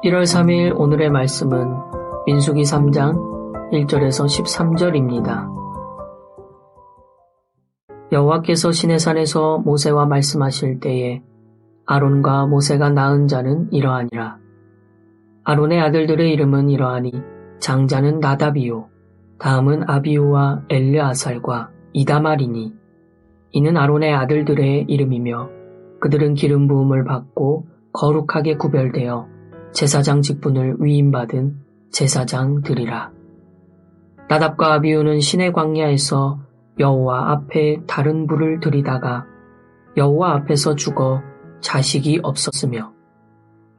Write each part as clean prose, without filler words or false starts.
1월 3일 오늘의 말씀은 민수기 3장 1절에서 13절입니다. 여호와께서 시내산에서 모세와 말씀하실 때에 아론과 모세가 낳은 자는 이러하니라. 아론의 아들들의 이름은 이러하니 장자는 나답이요 다음은 아비후와 엘르아살과 이다말이니 이는 아론의 아들들의 이름이며 그들은 기름 부음을 받고 거룩하게 구별되어 제사장 직분을 위임받은 제사장들이라. 나답과 아비후는 시내 광야에서 여호와 앞에 다른 불을 들이다가 여호와 앞에서 죽어 자식이 없었으며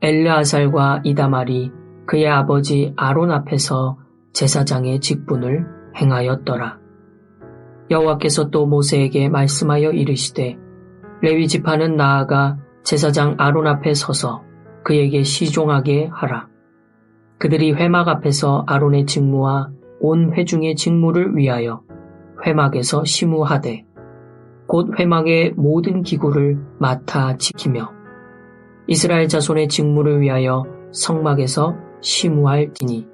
엘르아살과 이다말이 그의 아버지 아론 앞에서 제사장의 직분을 행하였더라. 여호와께서 또 모세에게 말씀하여 이르시되 레위 지파는 나아가 제사장 아론 앞에 서서 그에게 시종하게 하라. 그들이 회막 앞에서 아론의 직무와 온 회중의 직무를 위하여 회막에서 시무하되 곧 회막의 모든 기구를 맡아 지키며 이스라엘 자손의 직무를 위하여 성막에서 시무할지니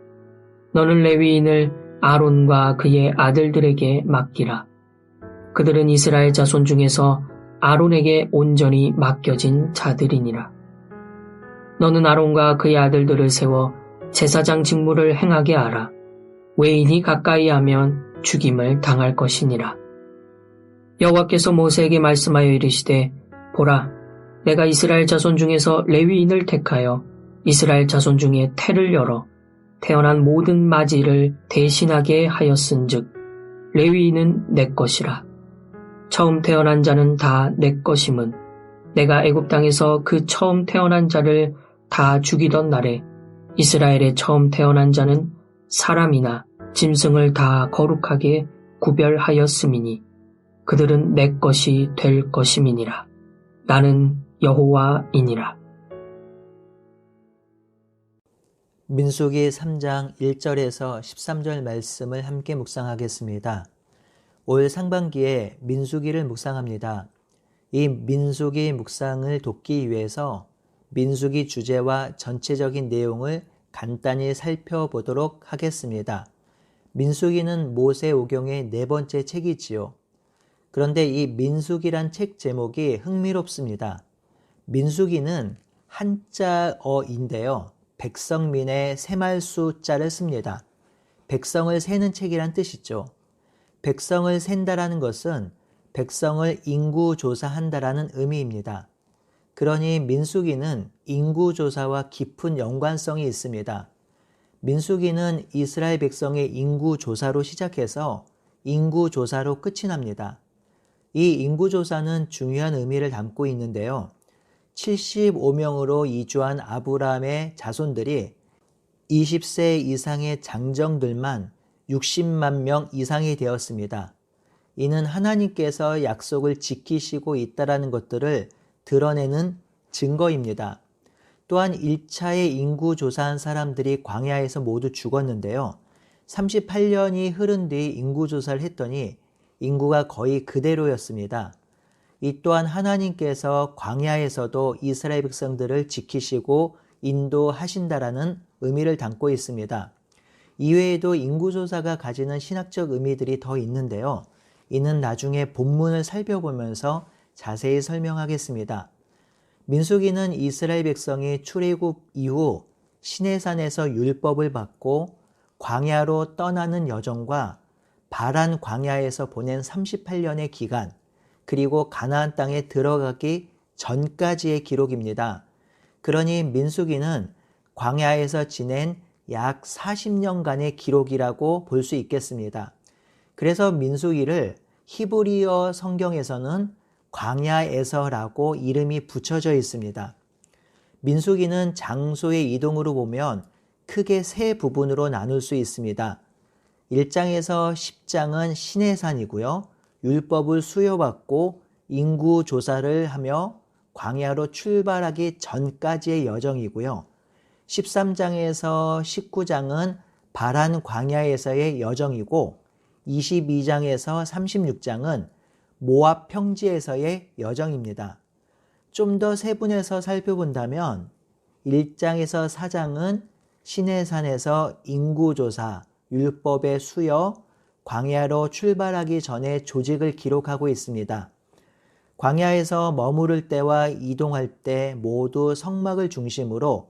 너는 레위인을 아론과 그의 아들들에게 맡기라. 그들은 이스라엘 자손 중에서 아론에게 온전히 맡겨진 자들이니라. 너는 아론과 그의 아들들을 세워 제사장 직무를 행하게 하라. 외인이 가까이 하면 죽임을 당할 것이니라. 여호와께서 모세에게 말씀하여 이르시되 보라, 내가 이스라엘 자손 중에서 레위인을 택하여 이스라엘 자손 중에 태를 열어 태어난 모든 맞이를 대신하게 하였은즉 레위인은 내 것이라. 처음 태어난 자는 다 내 것임은 내가 애굽 땅에서 그 처음 태어난 자를 다 죽이던 날에 이스라엘의 처음 태어난 자는 사람이나 짐승을 다 거룩하게 구별하였음이니 그들은 내 것이 될 것임이니라. 나는 여호와이니라. 민수기 3장 1절에서 13절 말씀을 함께 묵상하겠습니다. 올 상반기에 민수기를 묵상합니다. 이 민수기 묵상을 돕기 위해서 민수기 주제와 전체적인 내용을 간단히 살펴보도록 하겠습니다. 민수기는 모세오경의 네 번째 책이지요. 그런데 이 민수기란 책 제목이 흥미롭습니다. 민수기는 한자어인데요. 백성민의 세말수 자를 씁니다. 백성을 세는 책이란 뜻이죠. 백성을 센다라는 것은 백성을 인구조사한다라는 의미입니다. 그러니 민수기는 인구조사와 깊은 연관성이 있습니다. 민수기는 이스라엘 백성의 인구조사로 시작해서 인구조사로 끝이 납니다. 이 인구조사는 중요한 의미를 담고 있는데요. 75명으로 이주한 아브라함의 자손들이 20세 이상의 장정들만 60만 명 이상이 되었습니다. 이는 하나님께서 약속을 지키시고 있다는 것들을 드러내는 증거입니다. 또한 1차의 인구조사한 사람들이 광야에서 모두 죽었는데요. 38년이 흐른 뒤 인구조사를 했더니 인구가 거의 그대로였습니다. 이 또한 하나님께서 광야에서도 이스라엘 백성들을 지키시고 인도하신다라는 의미를 담고 있습니다. 이외에도 인구조사가 가지는 신학적 의미들이 더 있는데요. 이는 나중에 본문을 살펴보면서 자세히 설명하겠습니다. 민수기는 이스라엘 백성이 출애굽 이후 시내산에서 율법을 받고 광야로 떠나는 여정과 바란 광야에서 보낸 38년의 기간, 그리고 가나안 땅에 들어가기 전까지의 기록입니다. 그러니 민수기는 광야에서 지낸 약 40년간의 기록이라고 볼 수 있겠습니다. 그래서 민수기를 히브리어 성경에서는 광야에서라고 이름이 붙여져 있습니다. 민수기는 장소의 이동으로 보면 크게 세 부분으로 나눌 수 있습니다. 1장에서 10장은 시내산이고요. 율법을 수여받고 인구조사를 하며 광야로 출발하기 전까지의 여정이고요. 13장에서 19장은 바란 광야에서의 여정이고 22장에서 36장은 모압 평지에서의 여정입니다. 좀 더 세분해서 살펴본다면 1장에서 4장은 시내산에서 인구조사, 율법의 수여, 광야로 출발하기 전에 조직을 기록하고 있습니다. 광야에서 머무를 때와 이동할 때 모두 성막을 중심으로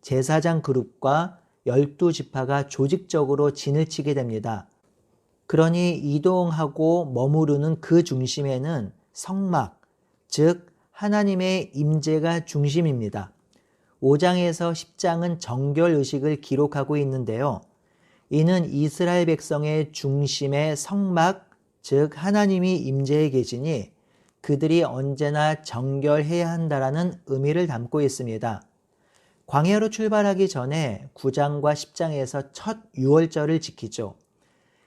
제사장 그룹과 12지파가 조직적으로 진을 치게 됩니다. 그러니 이동하고 머무르는 그 중심에는 성막, 즉 하나님의 임재가 중심입니다. 5장에서 10장은 정결의식을 기록하고 있는데요. 이는 이스라엘 백성의 중심에 성막, 즉 하나님이 임재해 계시니 그들이 언제나 정결해야 한다라는 의미를 담고 있습니다. 광야로 출발하기 전에 9장과 10장에서 첫 유월절을 지키죠.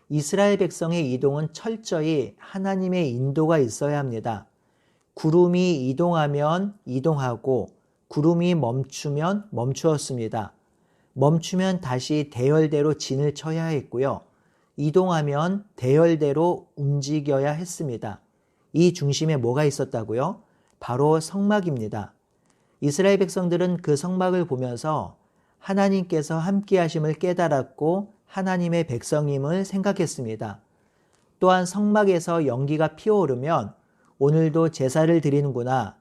이스라엘 백성의 이동은 철저히 하나님의 인도가 있어야 합니다. 구름이 이동하면 이동하고 구름이 멈추면 멈추었습니다. 멈추면 다시 대열대로 진을 쳐야 했고요. 이동하면 대열대로 움직여야 했습니다. 이 중심에 뭐가 있었다고요? 바로 성막입니다. 이스라엘 백성들은 그 성막을 보면서 하나님께서 함께 하심을 깨달았고 하나님의 백성임을 생각했습니다. 또한 성막에서 연기가 피어오르면 오늘도 제사를 드리는구나,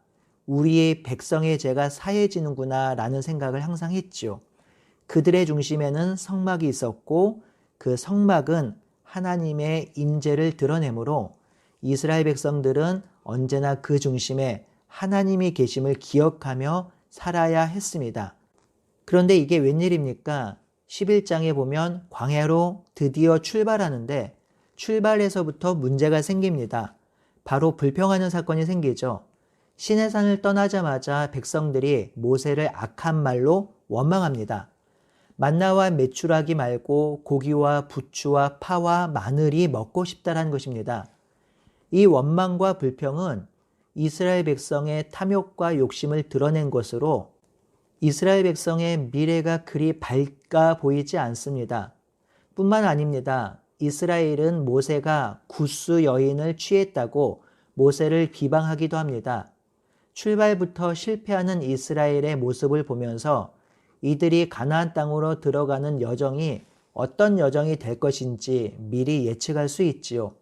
우리의 백성의 죄가 사해지는구나 라는 생각을 항상 했지요. 그들의 중심에는 성막이 있었고 그 성막은 하나님의 임재를 드러내므로 이스라엘 백성들은 언제나 그 중심에 하나님이 계심을 기억하며 살아야 했습니다. 그런데 이게 웬일입니까? 11장에 보면 광야로 드디어 출발하는데 출발에서부터 문제가 생깁니다. 바로 불평하는 사건이 생기죠. 시내산을 떠나자마자 백성들이 모세를 악한 말로 원망합니다. 만나와 메추라기 말고 고기와 부추와 파와 마늘이 먹고 싶다라는 것입니다. 이 원망과 불평은 이스라엘 백성의 탐욕과 욕심을 드러낸 것으로 이스라엘 백성의 미래가 그리 밝아 보이지 않습니다. 뿐만 아닙니다. 이스라엘은 모세가 구스 여인을 취했다고 모세를 비방하기도 합니다. 출발부터 실패하는 이스라엘의 모습을 보면서 이들이 가나안 땅으로 들어가는 여정이 어떤 여정이 될 것인지 미리 예측할 수 있지요.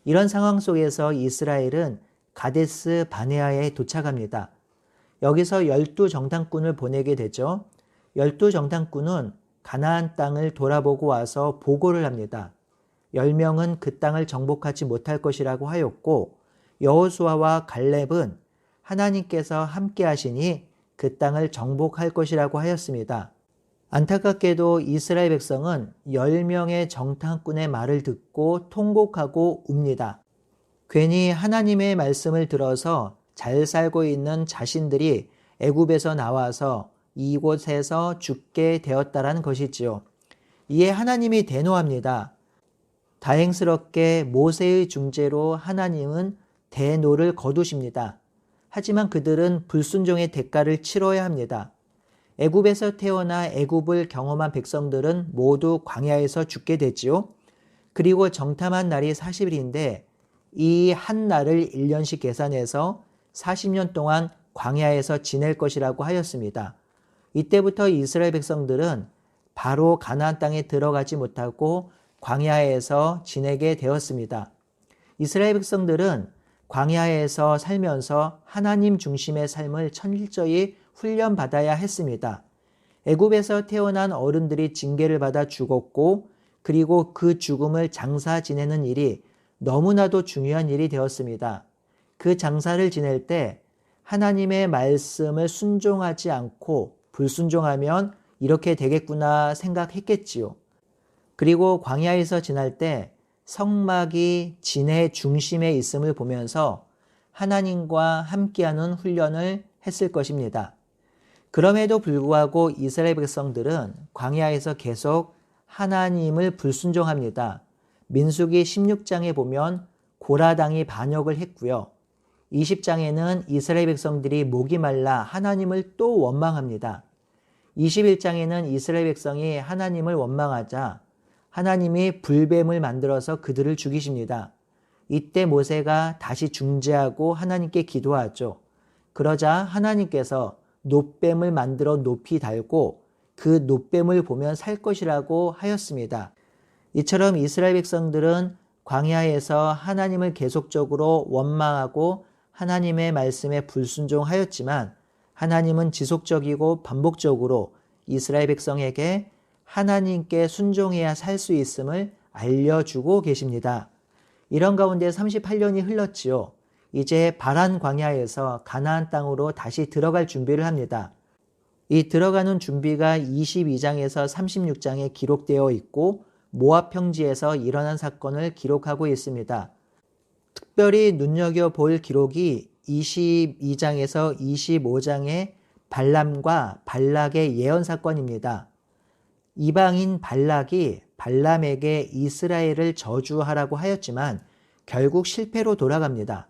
이런 상황 속에서 이스라엘은 가데스 바네아에 도착합니다. 여기서 12정탐꾼을 보내게 되죠. 12정탐꾼은 가나안 땅을 돌아보고 와서 보고를 합니다. 10명은 그 땅을 정복하지 못할 것이라고 하였고 여호수아와 갈렙은 하나님께서 함께 하시니 그 땅을 정복할 것이라고 하였습니다. 안타깝게도 이스라엘 백성은 10명의 정탐꾼의 말을 듣고 통곡하고 웁니다. 괜히 하나님의 말씀을 들어서 잘 살고 있는 자신들이 애굽에서 나와서 이곳에서 죽게 되었다라는 것이지요. 이에 하나님이 대노합니다. 다행스럽게 모세의 중재로 하나님은 대노를 거두십니다. 하지만 그들은 불순종의 대가를 치러야 합니다. 애굽에서 태어나 애굽을 경험한 백성들은 모두 광야에서 죽게 되지요. 그리고 정탐한 날이 40일인데 이 한 날을 1년씩 계산해서 40년 동안 광야에서 지낼 것이라고 하였습니다. 이때부터 이스라엘 백성들은 바로 가나안 땅에 들어가지 못하고 광야에서 지내게 되었습니다. 이스라엘 백성들은 광야에서 살면서 하나님 중심의 삶을 철저히 훈련받아야 했습니다. 애굽에서 태어난 어른들이 징계를 받아 죽었고 그리고 그 죽음을 장사 지내는 일이 너무나도 중요한 일이 되었습니다. 그 장사를 지낼 때 하나님의 말씀을 순종하지 않고 불순종하면 이렇게 되겠구나 생각했겠지요. 그리고 광야에서 지날 때 성막이 진의 중심에 있음을 보면서 하나님과 함께하는 훈련을 했을 것입니다. 그럼에도 불구하고 이스라엘 백성들은 광야에서 계속 하나님을 불순종합니다. 민수기 16장에 보면 고라당이 반역을 했고요. 20장에는 이스라엘 백성들이 목이 말라 하나님을 또 원망합니다. 21장에는 이스라엘 백성이 하나님을 원망하자 하나님이 불뱀을 만들어서 그들을 죽이십니다. 이때 모세가 다시 중재하고 하나님께 기도하죠. 그러자 하나님께서 놋뱀을 만들어 높이 달고 그 놋뱀을 보면 살 것이라고 하였습니다. 이처럼 이스라엘 백성들은 광야에서 하나님을 계속적으로 원망하고 하나님의 말씀에 불순종하였지만 하나님은 지속적이고 반복적으로 이스라엘 백성에게 하나님께 순종해야 살 수 있음을 알려주고 계십니다. 이런 가운데 38년이 흘렀지요. 이제 바란 광야에서 가나안 땅으로 다시 들어갈 준비를 합니다. 이 들어가는 준비가 22장에서 36장에 기록되어 있고 모압 평지에서 일어난 사건을 기록하고 있습니다. 특별히 눈여겨볼 기록이 22장에서 25장의 발람과 발락의 예언 사건입니다. 이방인 발락이 발람에게 이스라엘을 저주하라고 하였지만 결국 실패로 돌아갑니다.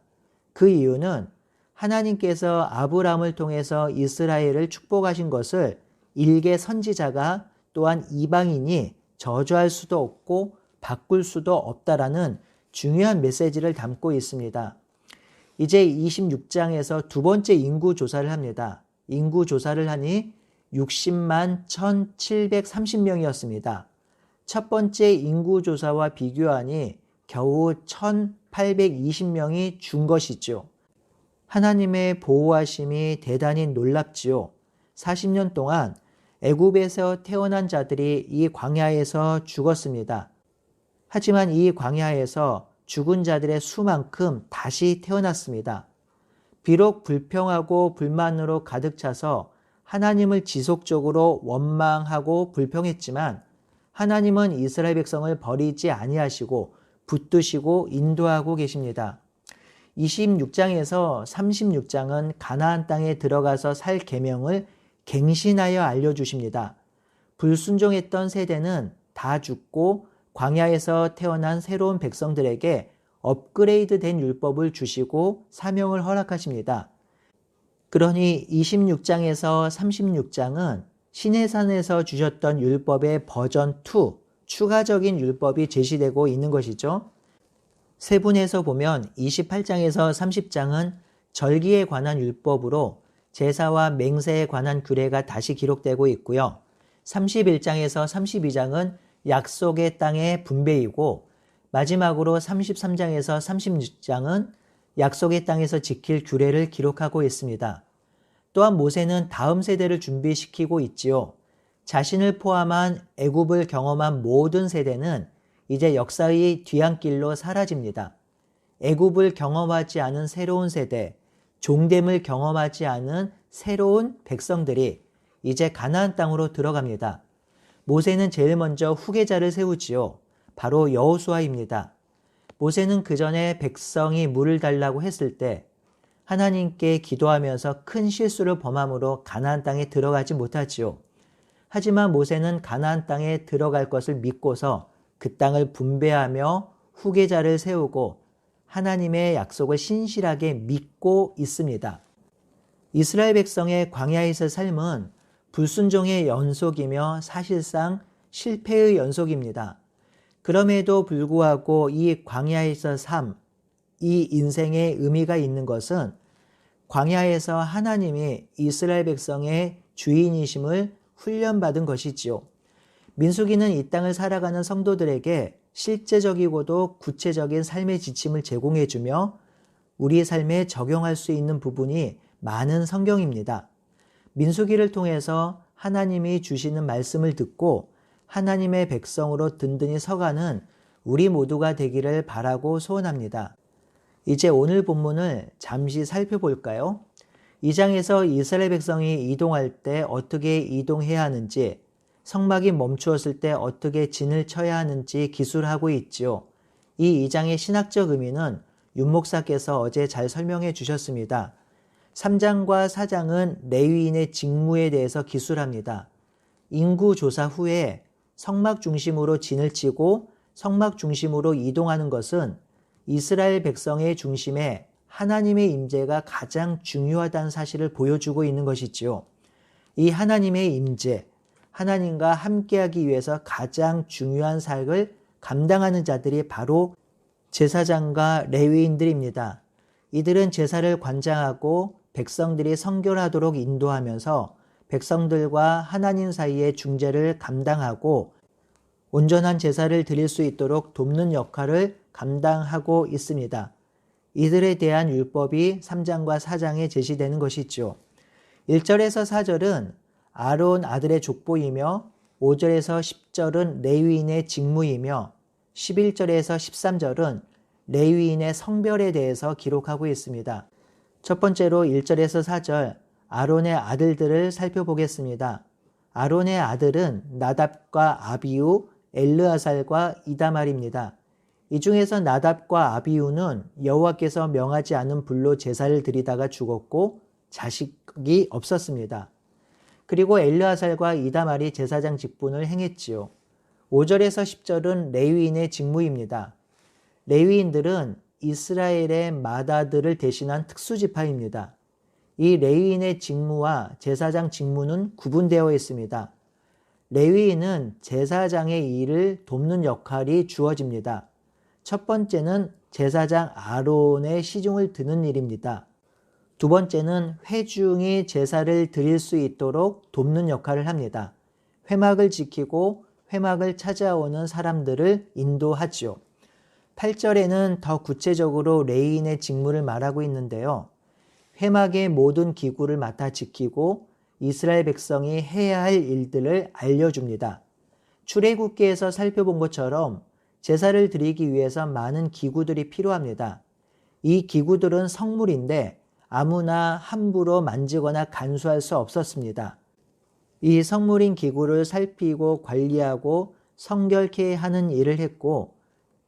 그 이유는 하나님께서 아브람을 통해서 이스라엘을 축복하신 것을 일개 선지자가 또한 이방인이 저주할 수도 없고 바꿀 수도 없다라는 중요한 메시지를 담고 있습니다. 이제 26장에서 두 번째 인구 조사를 합니다. 인구 조사를 하니 60만 1730명이었습니다. 첫 번째 인구 조사와 비교하니 겨우 1820명이 준 것이죠. 하나님의 보호하심이 대단히 놀랍지요. 40년 동안 애굽에서 태어난 자들이 이 광야에서 죽었습니다. 하지만 이 광야에서 죽은 자들의 수만큼 다시 태어났습니다. 비록 불평하고 불만으로 가득 차서 하나님을 지속적으로 원망하고 불평했지만 하나님은 이스라엘 백성을 버리지 아니하시고 붙드시고 인도하고 계십니다. 26장에서 36장은 가나안 땅에 들어가서 살 계명을 갱신하여 알려주십니다. 불순종했던 세대는 다 죽고 광야에서 태어난 새로운 백성들에게 업그레이드된 율법을 주시고 사명을 허락하십니다. 그러니 26장에서 36장은 시내산에서 주셨던 율법의 버전 2, 추가적인 율법이 제시되고 있는 것이죠. 세분해서 보면 28장에서 30장은 절기에 관한 율법으로 제사와 맹세에 관한 규례가 다시 기록되고 있고요. 31장에서 32장은 약속의 땅의 분배이고 마지막으로 33장에서 36장은 약속의 땅에서 지킬 규례를 기록하고 있습니다. 또한 모세는 다음 세대를 준비시키고 있지요. 자신을 포함한 애굽을 경험한 모든 세대는 이제 역사의 뒤안길로 사라집니다. 애굽을 경험하지 않은 새로운 세대, 종됨을 경험하지 않은 새로운 백성들이 이제 가나안 땅으로 들어갑니다. 모세는 제일 먼저 후계자를 세우지요. 바로 여호수아입니다. 모세는 그 전에 백성이 물을 달라고 했을 때 하나님께 기도하면서 큰 실수를 범함으로 가나안 땅에 들어가지 못하지요. 하지만 모세는 가나안 땅에 들어갈 것을 믿고서 그 땅을 분배하며 후계자를 세우고 하나님의 약속을 신실하게 믿고 있습니다. 이스라엘 백성의 광야에서 삶은 불순종의 연속이며 사실상 실패의 연속입니다. 그럼에도 불구하고 이 광야에서 삶, 이 인생의 의미가 있는 것은 광야에서 하나님이 이스라엘 백성의 주인이심을 훈련받은 것이지요. 민수기는 이 땅을 살아가는 성도들에게 실제적이고도 구체적인 삶의 지침을 제공해주며 우리 삶에 적용할 수 있는 부분이 많은 성경입니다. 민수기를 통해서 하나님이 주시는 말씀을 듣고 하나님의 백성으로 든든히 서가는 우리 모두가 되기를 바라고 소원합니다. 이제 오늘 본문을 잠시 살펴볼까요? 2장에서 이스라엘 백성이 이동할 때 어떻게 이동해야 하는지, 성막이 멈추었을 때 어떻게 진을 쳐야 하는지 기술하고 있지요. 이 2장의 신학적 의미는 윤 목사께서 어제 잘 설명해 주셨습니다. 3장과 4장은 레위인의 직무에 대해서 기술합니다. 인구 조사 후에 성막 중심으로 진을 치고 성막 중심으로 이동하는 것은 이스라엘 백성의 중심에 하나님의 임재가 가장 중요하다는 사실을 보여주고 있는 것이지요. 이 하나님의 임재, 하나님과 함께하기 위해서 가장 중요한 사역을 감당하는 자들이 바로 제사장과 레위인들입니다. 이들은 제사를 관장하고 백성들이 성결하도록 인도하면서 백성들과 하나님 사이의 중재를 감당하고 온전한 제사를 드릴 수 있도록 돕는 역할을 감당하고 있습니다. 이들에 대한 율법이 3장과 4장에 제시되는 것이죠. 1절에서 4절은 아론 아들의 족보이며 5절에서 10절은 레위인의 직무이며 11절에서 13절은 레위인의 성별에 대해서 기록하고 있습니다. 첫 번째로 1절에서 4절 아론의 아들들을 살펴보겠습니다. 아론의 아들은 나답과 아비후, 엘르아살과 이다말입니다. 이 중에서 나답과 아비후는 여호와께서 명하지 않은 불로 제사를 드리다가 죽었고 자식이 없었습니다. 그리고 엘르아살과 이다말이 제사장 직분을 행했지요. 5절에서 10절은 레위인의 직무입니다. 레위인들은 이스라엘의 마다들을 대신한 특수지파입니다. 이 레위인의 직무와 제사장 직무는 구분되어 있습니다. 레위인은 제사장의 일을 돕는 역할이 주어집니다. 첫 번째는 제사장 아론의 시중을 드는 일입니다. 두 번째는 회중이 제사를 드릴 수 있도록 돕는 역할을 합니다. 회막을 지키고 회막을 찾아오는 사람들을 인도하지요. 8절에는 더 구체적으로 레위인의 직무를 말하고 있는데요. 회막의 모든 기구를 맡아 지키고 이스라엘 백성이 해야 할 일들을 알려줍니다. 출애굽기에서 살펴본 것처럼 제사를 드리기 위해서 많은 기구들이 필요합니다. 이 기구들은 성물인데 아무나 함부로 만지거나 간수할 수 없었습니다. 이 성물인 기구를 살피고 관리하고 성결케 하는 일을 했고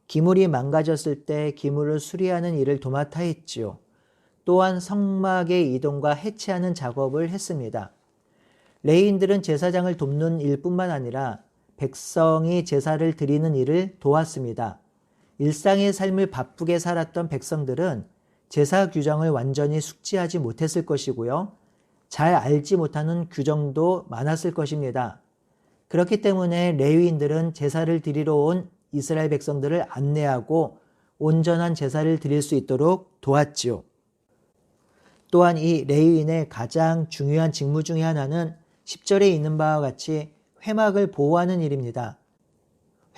기물이 망가졌을 때 기물을 수리하는 일을 도맡아 했지요. 또한 성막의 이동과 해체하는 작업을 했습니다. 레위인들은 제사장을 돕는 일뿐만 아니라 백성이 제사를 드리는 일을 도왔습니다. 일상의 삶을 바쁘게 살았던 백성들은 제사 규정을 완전히 숙지하지 못했을 것이고요. 잘 알지 못하는 규정도 많았을 것입니다. 그렇기 때문에 레위인들은 제사를 드리러 온 이스라엘 백성들을 안내하고 온전한 제사를 드릴 수 있도록 도왔지요. 또한 이 레위인의 가장 중요한 직무 중에 하나는 10절에 있는 바와 같이 회막을 보호하는 일입니다.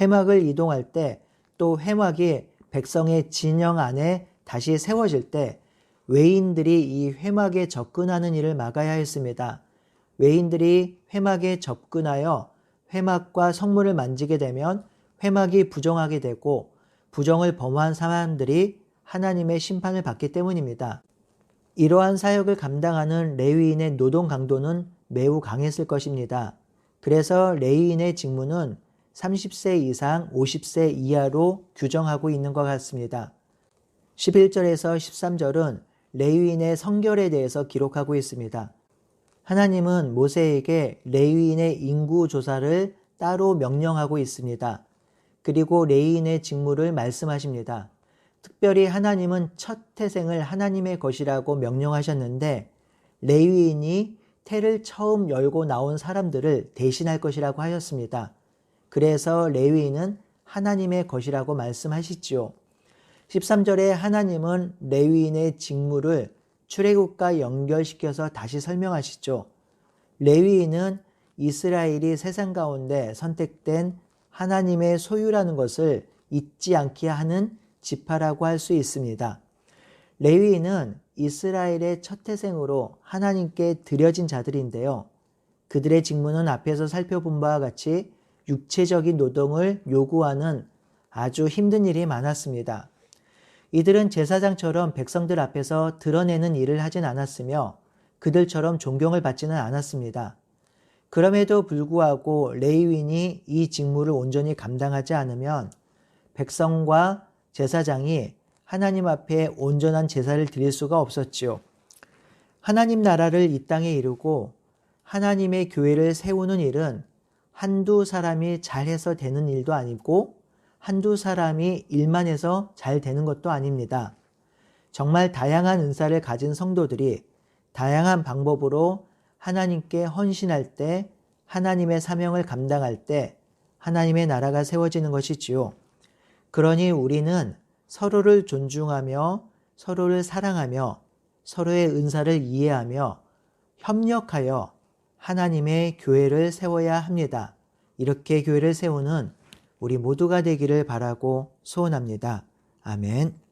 회막을 이동할 때 또 회막이 백성의 진영 안에 다시 세워질 때 외인들이 이 회막에 접근하는 일을 막아야 했습니다. 외인들이 회막에 접근하여 회막과 성물을 만지게 되면 회막이 부정하게 되고 부정을 범한 사람들이 하나님의 심판을 받기 때문입니다. 이러한 사역을 감당하는 레위인의 노동 강도는 매우 강했을 것입니다. 그래서 레위인의 직무는 30세 이상 50세 이하로 규정하고 있는 것 같습니다. 11절에서 13절은 레위인의 성결에 대해서 기록하고 있습니다. 하나님은 모세에게 레위인의 인구 조사를 따로 명령하고 있습니다. 그리고 레위인의 직무를 말씀하십니다. 특별히 하나님은 첫 태생을 하나님의 것이라고 명령하셨는데 레위인이 태를 처음 열고 나온 사람들을 대신할 것이라고 하였습니다. 그래서 레위인은 하나님의 것이라고 말씀하시지요. 13절에 하나님은 레위인의 직무를 출애굽과 연결시켜서 다시 설명하시죠. 레위인은 이스라엘이 세상 가운데 선택된 하나님의 소유라는 것을 잊지 않게 하는 지파라고 할 수 있습니다. 레위인은 이스라엘의 첫 태생으로 하나님께 드려진 자들인데요. 그들의 직무는 앞에서 살펴본 바와 같이 육체적인 노동을 요구하는 아주 힘든 일이 많았습니다. 이들은 제사장처럼 백성들 앞에서 드러내는 일을 하진 않았으며 그들처럼 존경을 받지는 않았습니다. 그럼에도 불구하고 레위인이 이 직무를 온전히 감당하지 않으면 백성과 제사장이 하나님 앞에 온전한 제사를 드릴 수가 없었지요. 하나님 나라를 이 땅에 이루고 하나님의 교회를 세우는 일은 한두 사람이 잘해서 되는 일도 아니고 한두 사람이 일만 해서 잘 되는 것도 아닙니다. 정말 다양한 은사를 가진 성도들이 다양한 방법으로 하나님께 헌신할 때 하나님의 사명을 감당할 때 하나님의 나라가 세워지는 것이지요. 그러니 우리는 서로를 존중하며 서로를 사랑하며 서로의 은사를 이해하며 협력하여 하나님의 교회를 세워야 합니다. 이렇게 교회를 세우는 우리 모두가 되기를 바라고 소원합니다. 아멘.